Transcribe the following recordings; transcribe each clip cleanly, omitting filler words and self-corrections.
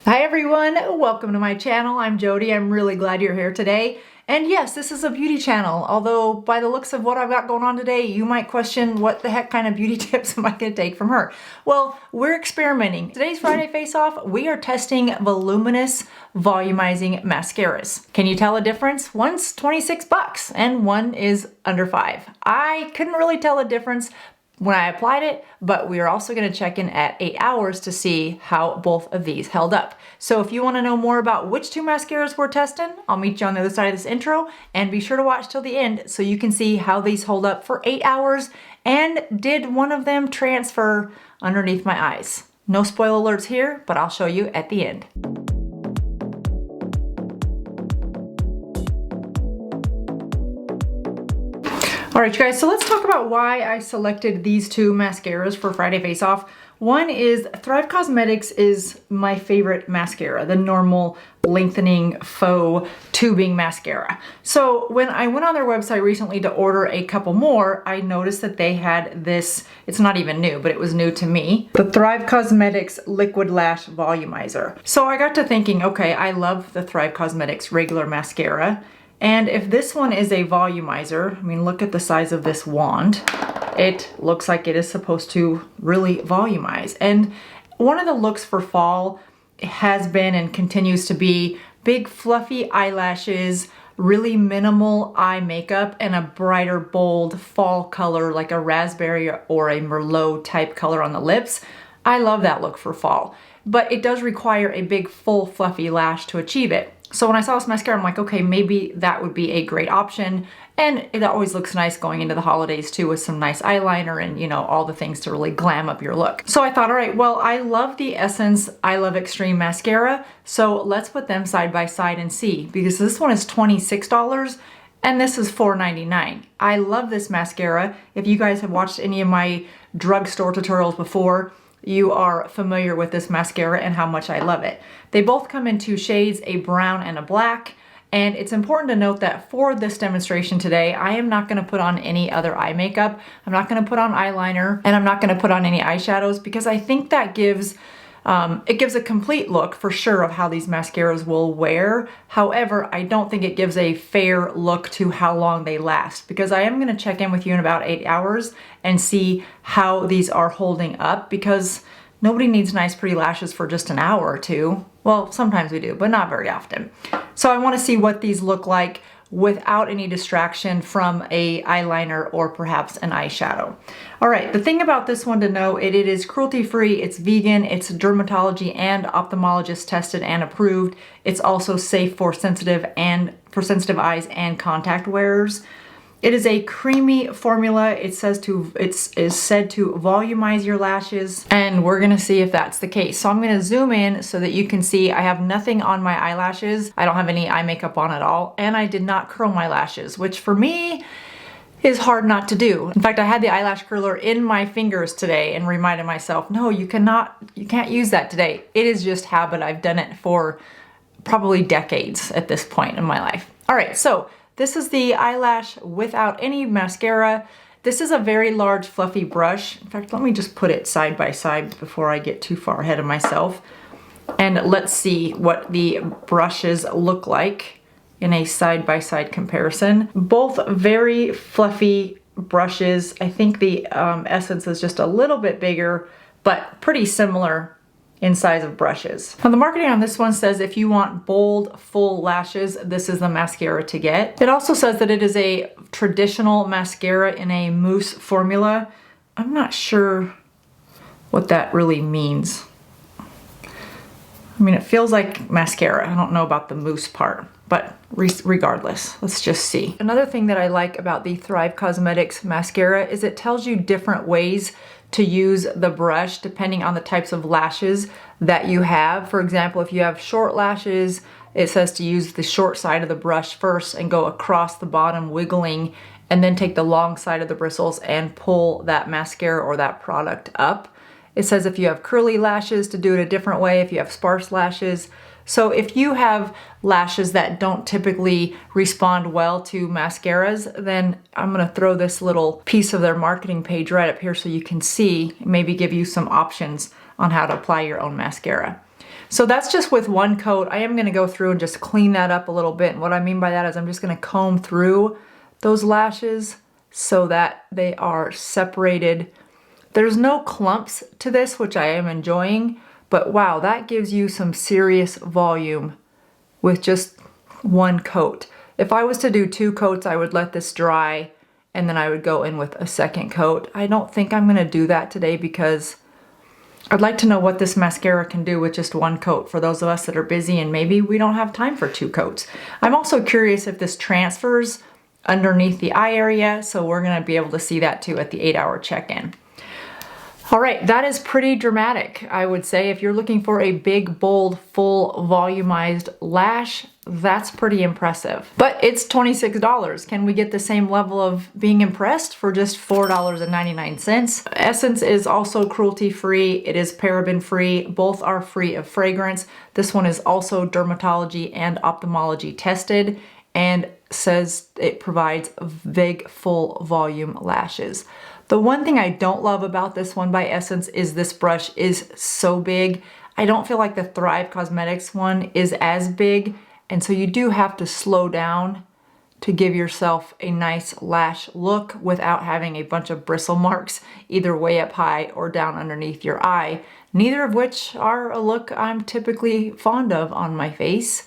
Hi everyone, welcome to my channel. I'm Jody. I'm really glad you're here today. And yes, this is a beauty channel, although by the looks of what I've got going on today, you might question what the heck kind of beauty tips am I going to take from her? Well, we're experimenting. Today's Friday Face Off, we are testing voluminous volumizing mascaras. Can you tell a difference? One's 26 bucks and one is under $5. I couldn't really tell a difference when I applied it, but we are also going to check in at 8 hours to see how both of these held up. So if you want to know more about which two mascaras we're testing, I'll meet you on the other side of this intro, and be sure to watch till the end so you can see how these hold up for 8 hours and did one of them transfer underneath my eyes. No spoiler alerts here, but I'll show you at the end. All right, you guys, so let's talk about why I selected these two mascaras for Friday Face Off. One is Thrive Causemetics is my favorite mascara, the normal lengthening faux tubing mascara. So when I went on their website recently to order a couple more, I noticed that they had this, it's not even new, but it was new to me, the Thrive Causemetics Liquid Lash Volumizer. So I got to thinking, okay, I love the Thrive Causemetics regular mascara. And if this one is a volumizer, I mean, look at the size of this wand. It looks like it is supposed to really volumize. And one of the looks for fall has been and continues to be big fluffy eyelashes, really minimal eye makeup, and a brighter, bold fall color like a raspberry or a Merlot type color on the lips. I love that look for fall, but it does require a big, full, fluffy lash to achieve it. So when I saw this mascara, I'm like, okay, maybe that would be a great option. And it always looks nice going into the holidays too, with some nice eyeliner and, you know, all the things to really glam up your look. So I thought, all right, well, I love the Essence I Love Extreme mascara. So let's put them side by side and see, because this one is $26 and this is $4.99. I love this mascara. If you guys have watched any of my drugstore tutorials before, you are familiar with this mascara and how much I love it. They both come in two shades, a brown and a black. And it's important to note that for this demonstration today, I am not gonna put on any other eye makeup. I'm not gonna put on eyeliner, and I'm not gonna put on any eyeshadows, because I think that gives it gives a complete look for sure of how these mascaras will wear. However, I don't think it gives a fair look to how long they last, because I am going to check in with you in about 8 hours and see how these are holding up, because nobody needs nice pretty lashes for just an hour or two. Well, sometimes we do, but not very often. So I want to see what these look like without any distraction from a eyeliner or perhaps an eyeshadow. All right, the thing about this one to know, it is cruelty-free, it's vegan, it's dermatology and ophthalmologist tested and approved. It's also safe for sensitive eyes and contact wearers. It is a creamy formula. It is said to volumize your lashes, and we're gonna see if that's the case. So I'm gonna zoom in so that you can see I have nothing on my eyelashes. I don't have any eye makeup on at all, and I did not curl my lashes, which for me is hard not to do. In fact, I had the eyelash curler in my fingers today and reminded myself, no, you can't use that today. It is just habit. I've done it for probably decades at this point in my life. All right, so this is the eyelash without any mascara. This is a very large fluffy brush. In fact, let me just put it side by side before I get too far ahead of myself. And let's see what the brushes look like in a side by side comparison. Both very fluffy brushes. I think the Essence is just a little bit bigger, but pretty similar in size of brushes. Now the marketing on this one says if you want bold, full lashes, this is the mascara to get. It also says that it is a traditional mascara in a mousse formula. I'm not sure what that really means. I mean, it feels like mascara. I don't know about the mousse part, but regardless, let's just see. Another thing that I like about the Thrive Causemetics mascara is it tells you different ways to use the brush depending on the types of lashes that you have. For example, if you have short lashes, it says to use the short side of the brush first and go across the bottom wiggling, and then take the long side of the bristles and pull that mascara or that product up. It says if you have curly lashes to do it a different way, if you have sparse lashes. So if you have lashes that don't typically respond well to mascaras, then I'm gonna throw this little piece of their marketing page right up here so you can see, maybe give you some options on how to apply your own mascara. So that's just with one coat. I am gonna go through and just clean that up a little bit. And what I mean by that is I'm just gonna comb through those lashes so that they are separated. There's no clumps to this, which I am enjoying, but wow, that gives you some serious volume with just one coat. If I was to do 2 coats, I would let this dry and then I would go in with a second coat. I don't think I'm gonna do that today because I'd like to know what this mascara can do with just one coat for those of us that are busy and maybe we don't have time for 2 coats. I'm also curious if this transfers underneath the eye area, so we're gonna be able to see that too at the 8-hour check-in. All right, that is pretty dramatic, I would say. If you're looking for a big, bold, full, volumized lash, that's pretty impressive. But it's $26. Can we get the same level of being impressed for just $4.99? Essence is also cruelty-free. It is paraben-free. Both are free of fragrance. This one is also dermatology and ophthalmology tested and says it provides big, full volume lashes. The one thing I don't love about this one by Essence is this brush is so big. I don't feel like the Thrive Causemetics one is as big, and so you do have to slow down to give yourself a nice lash look without having a bunch of bristle marks either way up high or down underneath your eye, neither of which are a look I'm typically fond of on my face.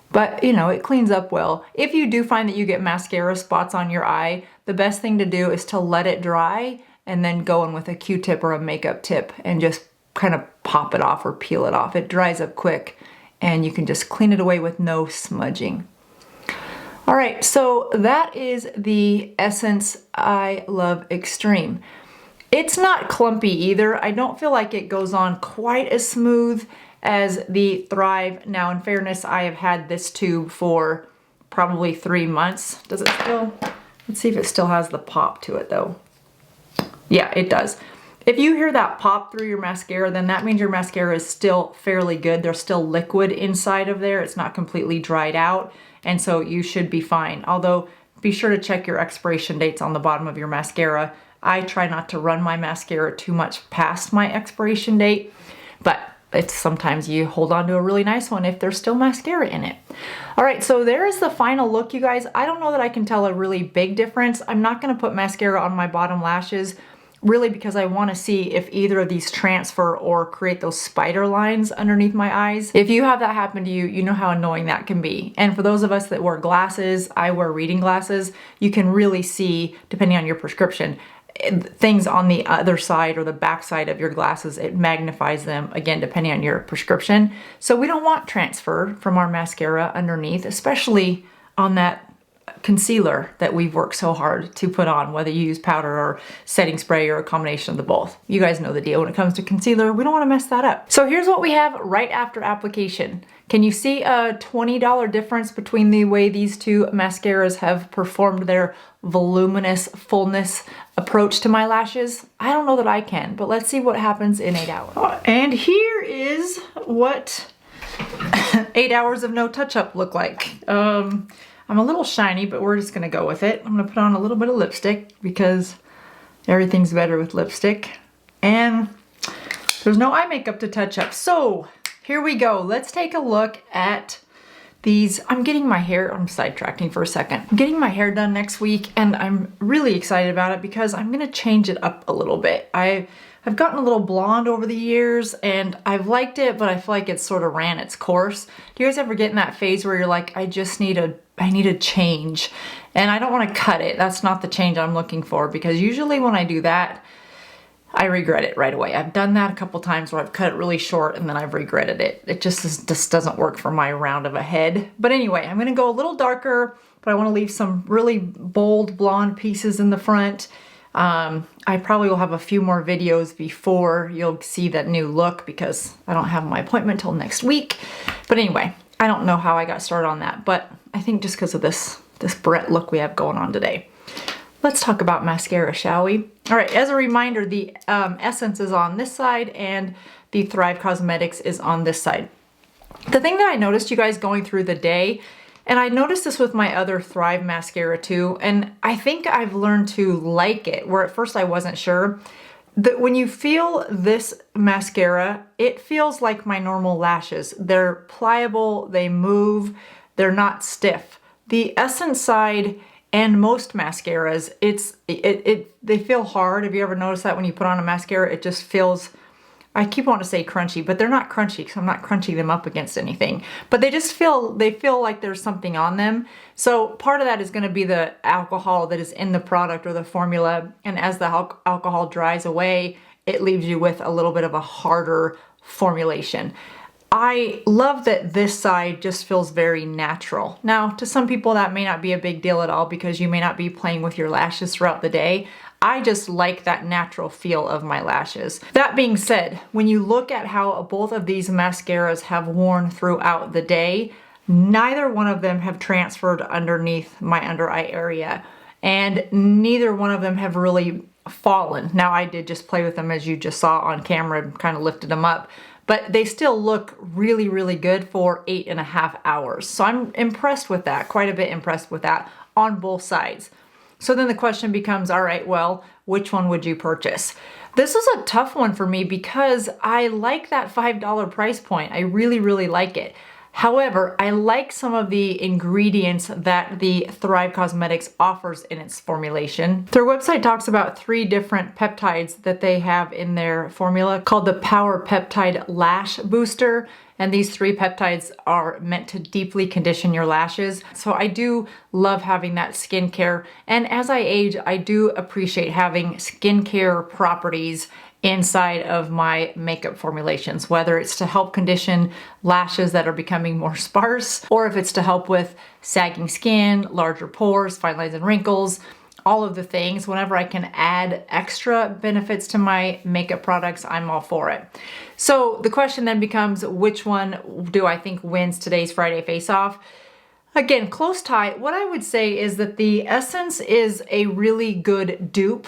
But you know, it cleans up well. If you do find that you get mascara spots on your eye, the best thing to do is to let it dry and then go in with a Q-tip or a makeup tip and just kind of pop it off or peel it off. It dries up quick and you can just clean it away with no smudging. All right, so that is the Essence I Love Extreme. It's not clumpy either. I don't feel like it goes on quite as smooth as the Thrive. Now, in fairness, I have had this tube for probably 3 months. Does it still? Let's see if it still has the pop to it though. Yeah, it does. If you hear that pop through your mascara, then that means your mascara is still fairly good. There's still liquid inside of there. It's not completely dried out, and so you should be fine. Although, be sure to check your expiration dates on the bottom of your mascara. I try not to run my mascara too much past my expiration date, but it's sometimes you hold on to a really nice one if there's still mascara in it. All right, so there is the final look, you guys. I don't know that I can tell a really big difference. I'm not gonna put mascara on my bottom lashes really because I wanna see if either of these transfer or create those spider lines underneath my eyes. If you have that happen to you, you know how annoying that can be. And for those of us that wear glasses, I wear reading glasses, you can really see, depending on your prescription, things on the other side or the back side of your glasses. It magnifies them, again, depending on your prescription. So we don't want transfer from our mascara underneath, especially on that concealer that we've worked so hard to put on, whether you use powder or setting spray or a combination of the both. You guys know the deal when it comes to concealer. We don't want to mess that up. So here's what we have right after application. Can you see a $20 difference between the way these two mascaras have performed their voluminous fullness approach to my lashes? I don't know that I can, but let's see what happens in 8 hours. And here is what 8 hours of no touch-up look like. I'm a little shiny, but we're just gonna go with it. I'm gonna put on a little bit of lipstick because everything's better with lipstick. And there's no eye makeup to touch up. So here we go. Let's take a look at these. I'm getting my hair, I'm sidetracking for a second. I'm getting my hair done next week and I'm really excited about it because I'm gonna change it up a little bit. I've gotten a little blonde over the years and I've liked it, but I feel like it's sort of ran its course. Do you guys ever get in that phase where you're like, I need a change and I don't want to cut it? That's not the change I'm looking for, because usually when I do that, I regret it right away. I've done that a couple times where I've cut it really short and then I've regretted it. It just doesn't work for my round of a head. But anyway, I'm gonna go a little darker, but I wanna leave some really bold blonde pieces in the front. I probably will have a few more videos before you'll see that new look because I don't have my appointment till next week. But anyway, I don't know how I got started on that, but I think just because of this Brett look we have going on today. Let's talk about mascara, shall we? All right, as a reminder, the Essence is on this side and the Thrive Causemetics is on this side. The thing that I noticed, you guys, going through the day, and I noticed this with my other Thrive mascara too, and I think I've learned to like it, where at first I wasn't sure. When you feel this mascara, it feels like my normal lashes. They're pliable, they move, they're not stiff. The Essence side and most mascaras, they feel hard. Have you ever noticed that when you put on a mascara, it just feels, I keep wanting to say crunchy, but they're not crunchy because I'm not crunching them up against anything. But they feel like there's something on them. So part of that is going to be the alcohol that is in the product or the formula. And as the alcohol dries away, it leaves you with a little bit of a harder formulation. I love that this side just feels very natural. Now, to some people that may not be a big deal at all because you may not be playing with your lashes throughout the day. I just like that natural feel of my lashes. That being said, when you look at how both of these mascaras have worn throughout the day, neither one of them have transferred underneath my under eye area, and neither one of them have really fallen. Now, I did just play with them as you just saw on camera and kind of lifted them up, but they still look really, really good for 8.5 hours. So I'm impressed with that, quite a bit impressed with that on both sides. So then the question becomes, all right, well, which one would you purchase? This is a tough one for me because I like that $5 price point. I really, really like it. However, I like some of the ingredients that the Thrive Causemetics offers in its formulation. Their website talks about 3 different peptides that they have in their formula called the Power Peptide Lash Booster. And these 3 peptides are meant to deeply condition your lashes. So I do love having that skincare. And as I age, I do appreciate having skincare properties inside of my makeup formulations, whether it's to help condition lashes that are becoming more sparse, or if it's to help with sagging skin, larger pores, fine lines and wrinkles, all of the things. Whenever I can add extra benefits to my makeup products, I'm all for it. So the question then becomes, which one do I think wins today's Friday face-off? Again, close tie. What I would say is that the Essence is a really good dupe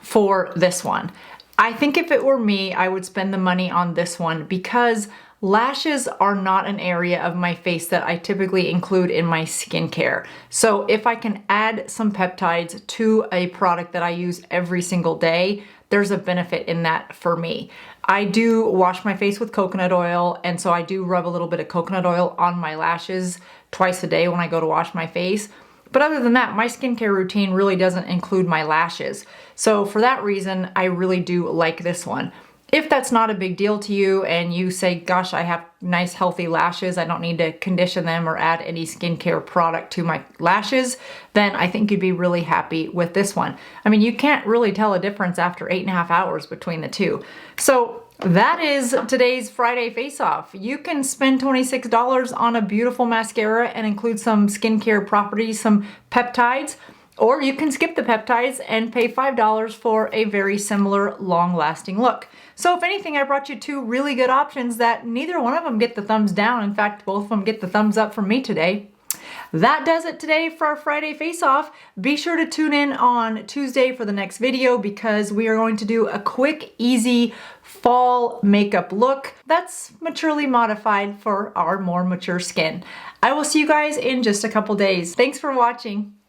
for this one. I think if it were me, I would spend the money on this one because lashes are not an area of my face that I typically include in my skincare. So if I can add some peptides to a product that I use every single day, there's a benefit in that for me. I do wash my face with coconut oil, and so I do rub a little bit of coconut oil on my lashes twice a day when I go to wash my face. But other than that, my skincare routine really doesn't include my lashes. So for that reason, I really do like this one. If that's not a big deal to you and you say, gosh, I have nice healthy lashes, I don't need to condition them or add any skincare product to my lashes, then I think you'd be really happy with this one. I mean, you can't really tell a difference after 8.5 hours between the two. So that is today's Friday face-off. You can spend $26 on a beautiful mascara and include some skincare properties, some peptides, or you can skip the peptides and pay $5 for a very similar long-lasting look. So if anything, I brought you 2 really good options that neither one of them get the thumbs down. In fact, both of them get the thumbs up from me today. That does it today for our Friday face-off. Be sure to tune in on Tuesday for the next video because we are going to do a quick, easy fall makeup look that's maturely modified for our more mature skin. I will see you guys in just a couple days. Thanks for watching.